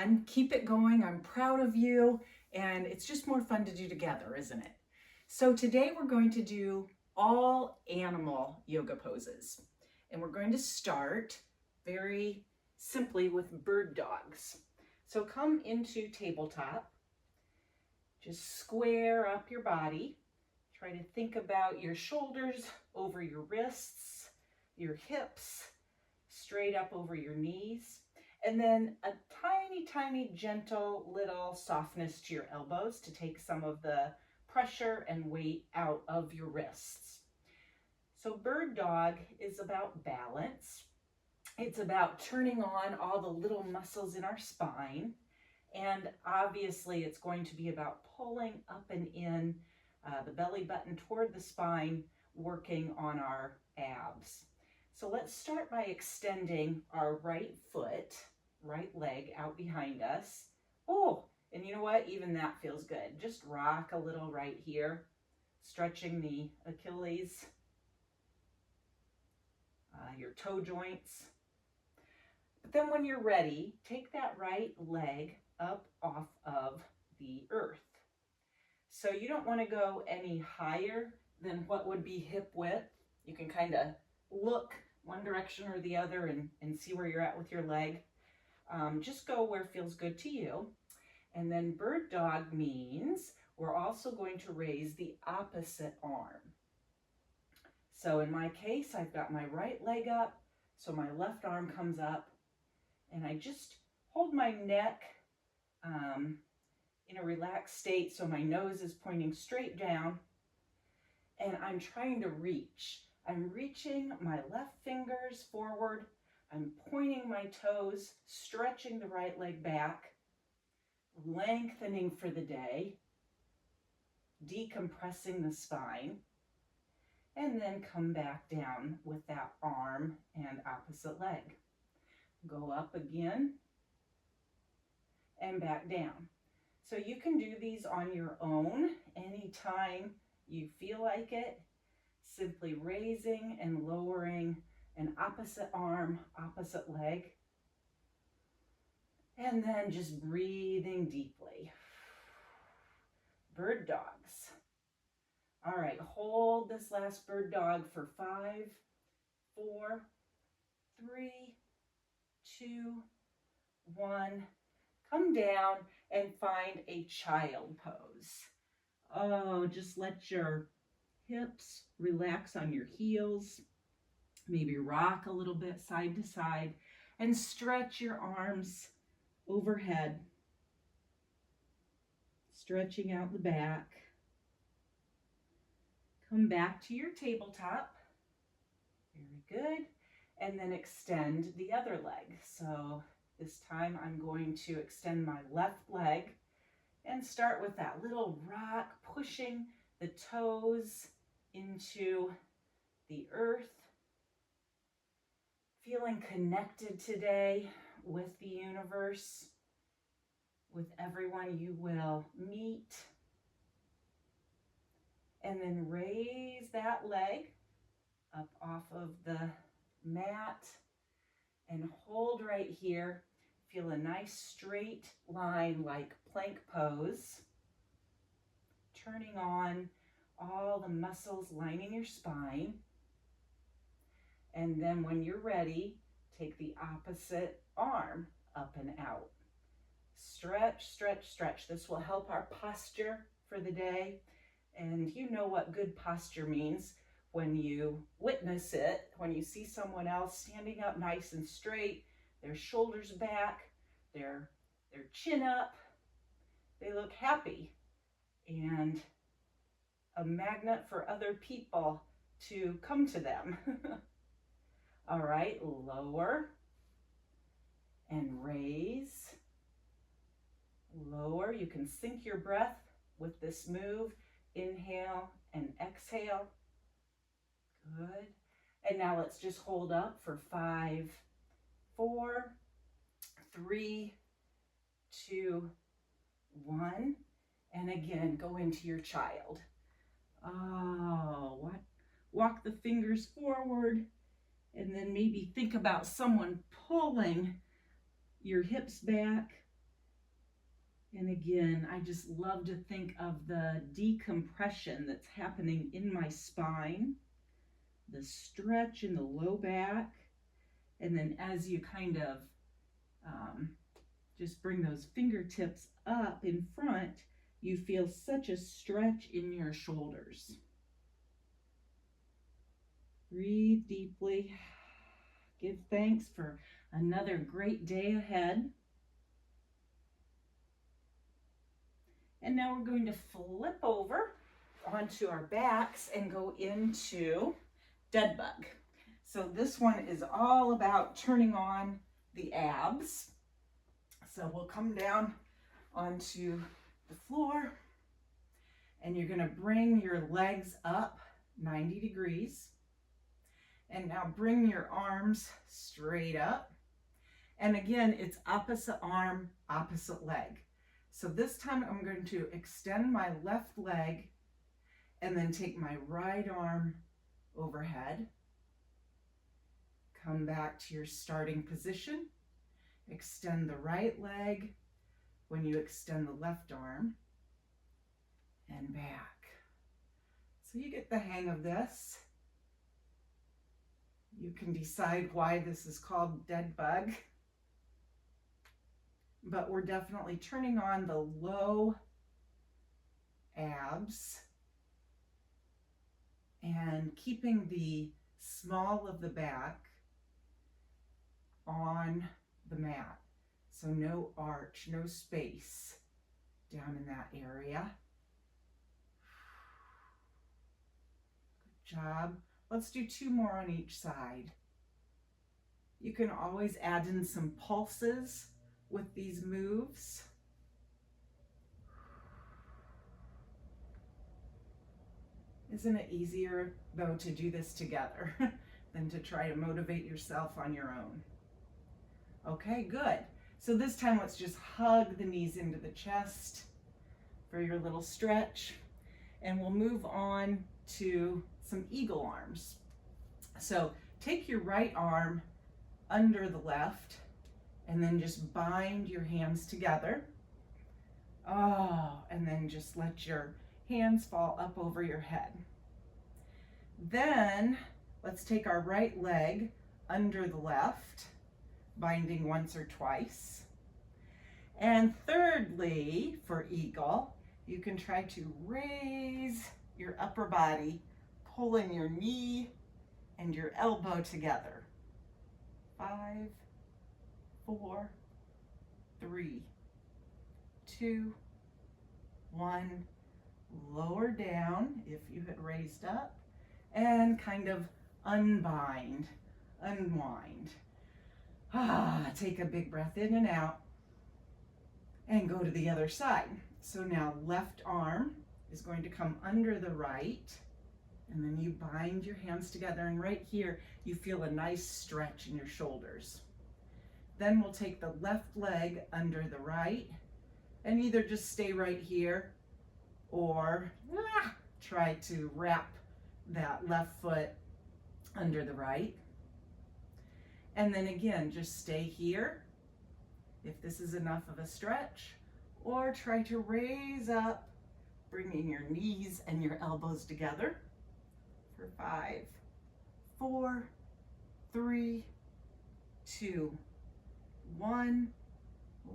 And keep it going. I'm proud of you. And it's just more fun to do together, isn't it? So today we're going to do all animal yoga poses. And we're going to start very simply with bird dogs. So come into tabletop. Just square up your body. Try to think about your shoulders over your wrists, your hips, straight up over your knees. And then a tiny, tiny, gentle little softness to your elbows to take some of the pressure and weight out of your wrists. So bird dog is about balance. It's about turning on all the little muscles in our spine. And obviously it's going to be about pulling up and in the belly button toward the spine, working on our abs. So let's start by extending our right foot, right leg out behind us. Oh, and you know what? Even that feels good. Just rock a little right here, stretching the Achilles, your toe joints. But then when you're ready, take that right leg up off of the earth. So you don't want to go any higher than what would be hip width. You can kind of look one direction or the other and see where you're at with your leg. Just go where it feels good to you. And then bird dog means we're also going to raise the opposite arm. So in my case, I've got my right leg up, so my left arm comes up, and I just hold my neck in a relaxed state, so my nose is pointing straight down, and I'm trying to reach. I'm reaching my left fingers forward. I'm pointing my toes, stretching the right leg back, lengthening for the day, decompressing the spine, and then come back down with that arm and opposite leg. Go up again and back down. So you can do these on your own anytime you feel like it, simply raising and lowering an opposite arm, opposite leg, and then just breathing deeply. Bird dogs. All right, hold this last bird dog for 5, 4, 3, 2, 1. Come down and find a child pose. Oh, just let your hips relax on your heels. Maybe rock a little bit side to side and stretch your arms overhead, stretching out the back. Come back to your tabletop. Very good. And then extend the other leg. So this time I'm going to extend my left leg and start with that little rock, pushing the toes into the earth. Feeling connected today with the universe, with everyone you will meet. And then raise that leg up off of the mat and hold right here. Feel a nice straight line like plank pose. Turning on all the muscles lining your spine. And then when you're ready, take the opposite arm up and out. Stretch, stretch, stretch. This will help our posture for the day. And you know what good posture means when you witness it, when you see someone else standing up nice and straight, their shoulders back, their chin up. They look happy and a magnet for other people to come to them. All right, lower and raise. Lower. You can sync your breath with this move. Inhale and exhale. Good. And now let's just hold up for 5, 4, 3, 2, 1. And again, go into your child. Oh, walk the fingers forward. And then maybe think about someone pulling your hips back, And again, I just love to think of the decompression that's happening in my spine, the stretch in the low back, and then as you kind of just bring those fingertips up in front, you feel such a stretch in your shoulders. Breathe deeply. Give thanks for another great day ahead. And now we're going to flip over onto our backs and go into dead bug. So this one is all about turning on the abs. So we'll come down onto the floor and you're going to bring your legs up 90 degrees. And now bring your arms straight up. And again, it's opposite arm, opposite leg. So this time I'm going to extend my left leg and then take my right arm overhead. Come back to your starting position. Extend the right leg when you extend the left arm and back. So you get the hang of this. You can decide why this is called dead bug, but we're definitely turning on the low abs and keeping the small of the back on the mat. So no arch, no space down in that area. Good job. Let's do 2 more on each side. You can always add in some pulses with these moves. Isn't it easier, though, to do this together than to try to motivate yourself on your own? Okay, good. So this time, let's just hug the knees into the chest for your little stretch. And we'll move on to some eagle arms. So take your right arm under the left and then just bind your hands together. And then just let your hands fall up over your head. Then let's take our right leg under the left, binding once or twice. And thirdly, for eagle, you can try to raise your upper body, pulling your knee and your elbow together. 5, 4, 3, 2, 1. Lower down if you had raised up and kind of unwind. Take a big breath in and out and go to the other side. So now left arm is going to come under the right, and then you bind your hands together, and right here you feel a nice stretch in your shoulders. Then we'll take the left leg under the right and either just stay right here or try to wrap that left foot under the right. And then again, just stay here if this is enough of a stretch, or try to raise up, bringing your knees and your elbows together for 5, 4, 3, 2, 1.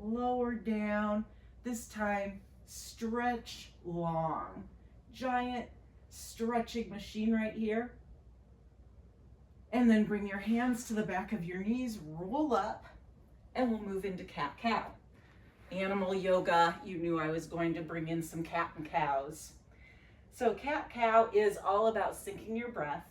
Lower down. This time, stretch long. Giant stretching machine right here. And then bring your hands to the back of your knees, roll up, and we'll move into cat-cow. Animal yoga, you knew I was going to bring in some cat and cows. So cat-cow is all about syncing your breath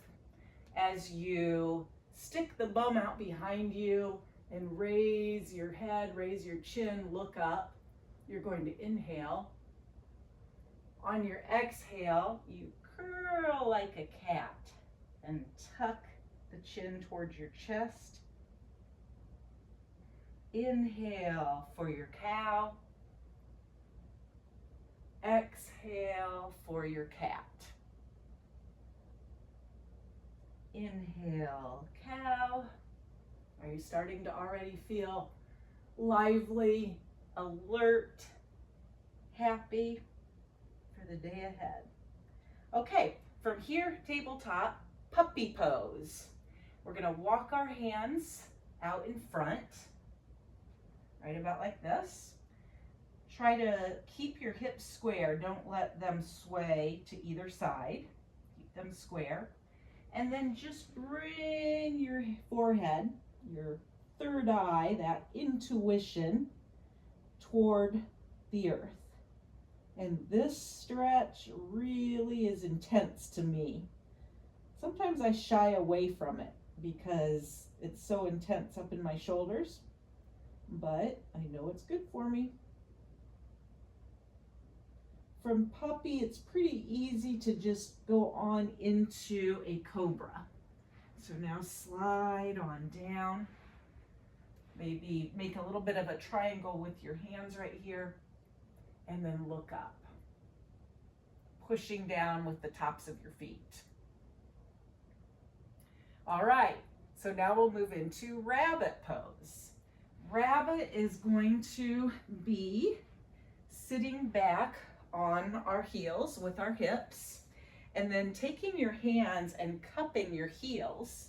as you stick the bum out behind you and raise your head, raise your chin, look up. You're going to inhale. On your exhale, you curl like a cat and tuck the chin towards your chest. Inhale for your cow. Exhale for your cat. Inhale, cow. Are you starting to already feel lively, alert, happy for the day ahead. Okay, from here, tabletop, puppy pose. We're gonna walk our hands out in front, right about like this. Try to keep your hips square. Don't let them sway to either side. Keep them square. And then just bring your forehead, your third eye, that intuition, toward the earth. And this stretch really is intense to me. Sometimes I shy away from it because it's so intense up in my shoulders, but I know it's good for me. From puppy, it's pretty easy to just go on into a cobra. So now slide on down. Maybe make a little bit of a triangle with your hands right here, and then look up, pushing down with the tops of your feet. All right, so now we'll move into rabbit pose. Rabbit is going to be sitting back on our heels with our hips, and then taking your hands and cupping your heels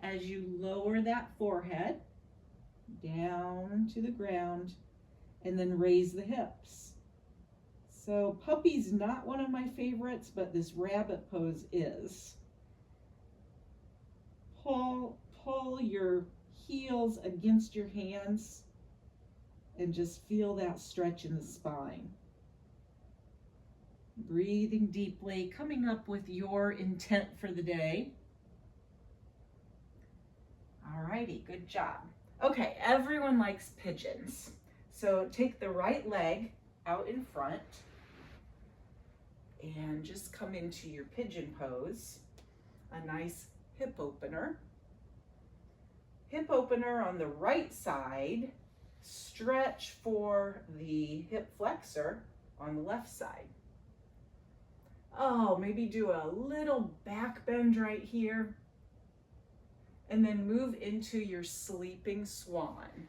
as you lower that forehead down to the ground, and then raise the hips. So puppy's not one of my favorites, but this rabbit pose is. Pull your heels against your hands and just feel that stretch in the spine. Breathing deeply, coming up with your intent for the day. Alrighty, good job. Okay, everyone likes pigeons. So take the right leg out in front and just come into your pigeon pose. A nice hip opener. Hip opener on the right side. Stretch for the hip flexor on the left side. Oh, maybe do a little back bend right here. And then move into your sleeping swan.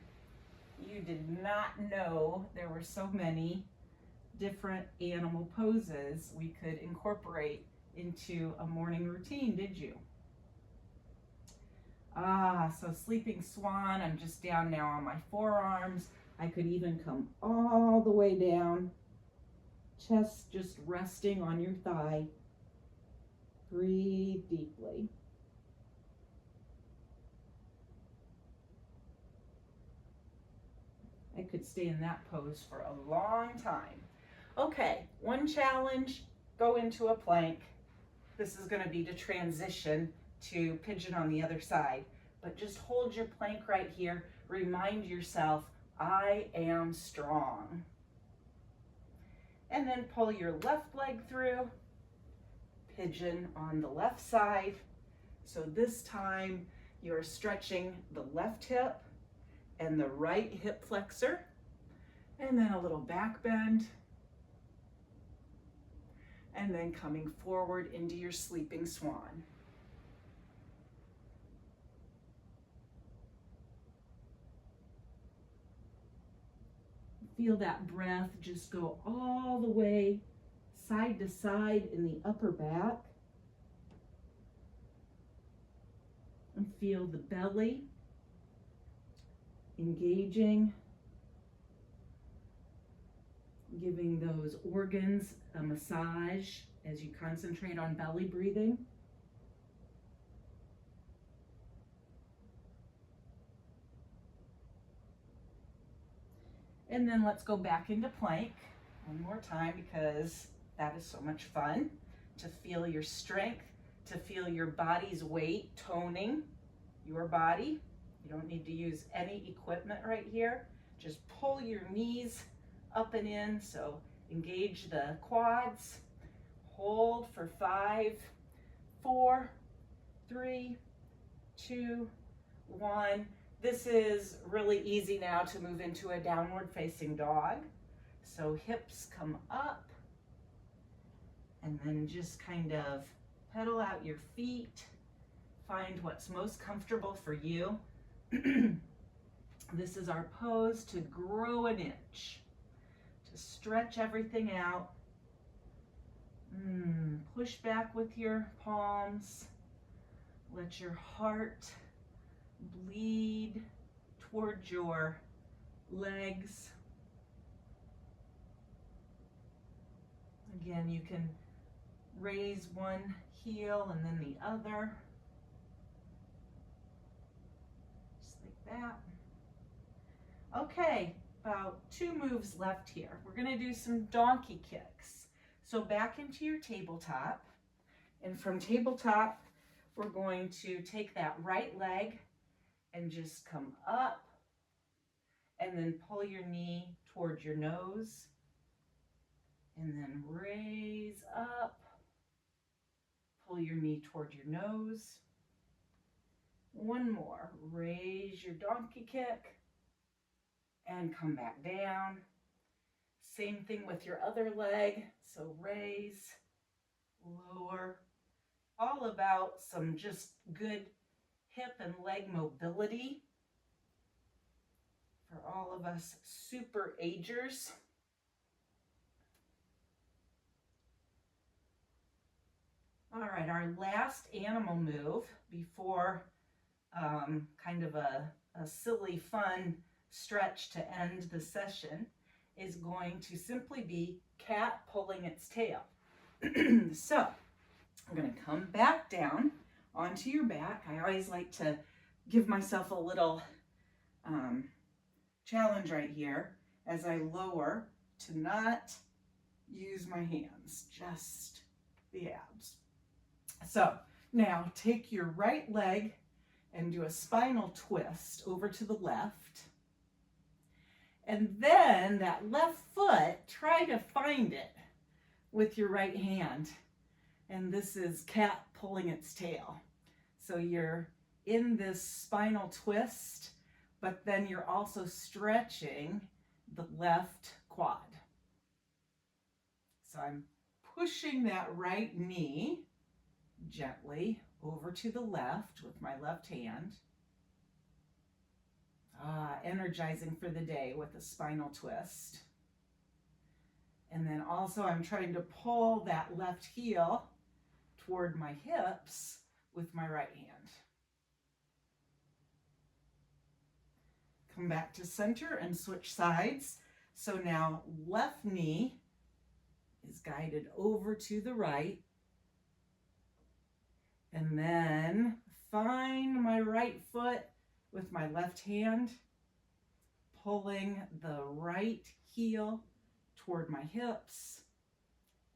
You did not know there were so many different animal poses we could incorporate into a morning routine, did you? So sleeping swan, I'm just down now on my forearms. I could even come all the way down. Chest just resting on your thigh. Breathe deeply. I could stay in that pose for a long time. Okay, one challenge, go into a plank. This is going to be to transition to pigeon on the other side. But just hold your plank right here. Remind yourself, I am strong. And then pull your left leg through, pigeon on the left side. So this time you're stretching the left hip and the right hip flexor, and then a little back bend, and then coming forward into your sleeping swan. Feel that breath just go all the way side to side in the upper back. And feel the belly engaging, giving those organs a massage as you concentrate on belly breathing. And then let's go back into plank one more time, because that is so much fun to feel your strength, to feel your body's weight toning your body. You don't need to use any equipment right here. Just pull your knees up and in. So engage the quads. Hold for 5, 4, 3, 2, 1. This is really easy now to move into a downward facing dog. So hips come up, and then just kind of pedal out your feet. Find what's most comfortable for you. This is our pose to grow an inch. To to stretch everything out. Push back with your palms. Let your heart bleed towards your legs. Again, you can raise one heel and then the other. Just like that. Okay, about 2 moves left here. We're going to do some donkey kicks. So back into your tabletop. And from tabletop, we're going to take that right leg and just come up and then pull your knee towards your nose and then raise up, pull your knee toward your nose. One more, raise your donkey kick and come back down. Same thing with your other leg, so raise, lower, all about some just good hip and leg mobility for all of us super agers. All right, our last animal move before kind of a silly fun stretch to end the session is going to simply be cat pulling its tail. So I'm going to come back down onto your back. I always like to give myself a little challenge right here as I lower to not use my hands, just the abs. So now take your right leg and do a spinal twist over to the left. And then that left foot, try to find it with your right hand. And this is cat pulling its tail. So you're in this spinal twist, but then you're also stretching the left quad. So I'm pushing that right knee gently over to the left with my left hand. Energizing for the day with a spinal twist. And then also I'm trying to pull that left heel toward my hips with my right hand. Come back to center and switch sides. So now left knee is guided over to the right. And then find my right foot with my left hand, pulling the right heel toward my hips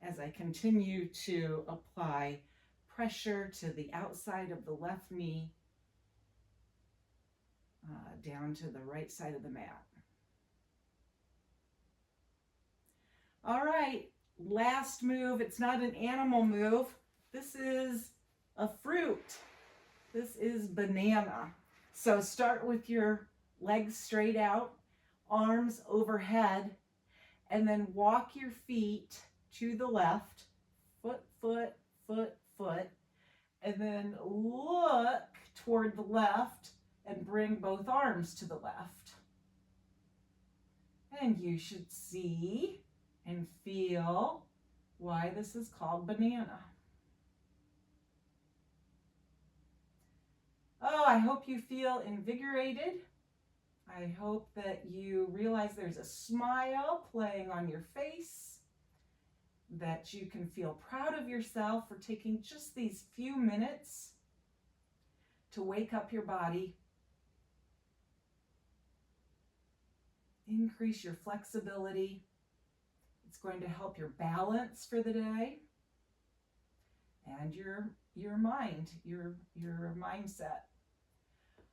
as I continue to apply pressure to the outside of the left knee down to the right side of the mat. All right, last move. It's not an animal move. This is a fruit. This is banana. So start with your legs straight out, arms overhead, and then walk your feet to the left, foot, foot, foot, foot, and then look toward the left and bring both arms to the left. And you should see and feel why this is called banana. Oh, I hope you feel invigorated. I hope that you realize there's a smile playing on your face, that you can feel proud of yourself for taking just these few minutes to wake up your body, increase your flexibility. It's going to help your balance for the day and your mind, your mindset.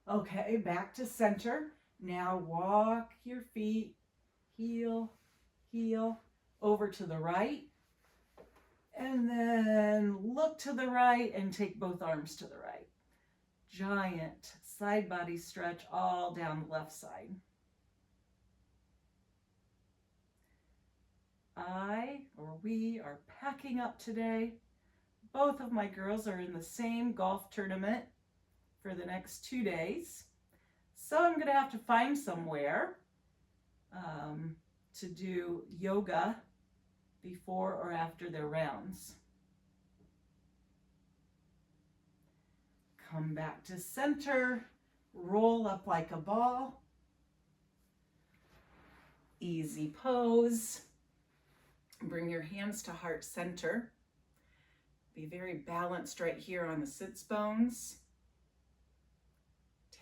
Okay, back to center. Now walk your feet, heel, heel, over to the right. And then look to the right and take both arms to the right. Giant side body stretch all down the left side. We are packing up today. Both of my girls are in the same golf tournament for the next 2 days. So I'm going to have to find somewhere to do yoga before or after their rounds. Come back to center, roll up like a ball. Easy pose. Bring your hands to heart center. Be very balanced right here on the sits bones.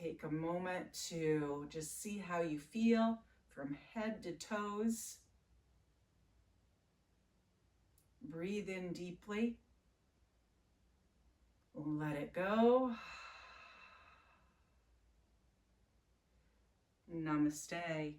Take a moment to just see how you feel from head to toes. Breathe in deeply. Let it go. Namaste.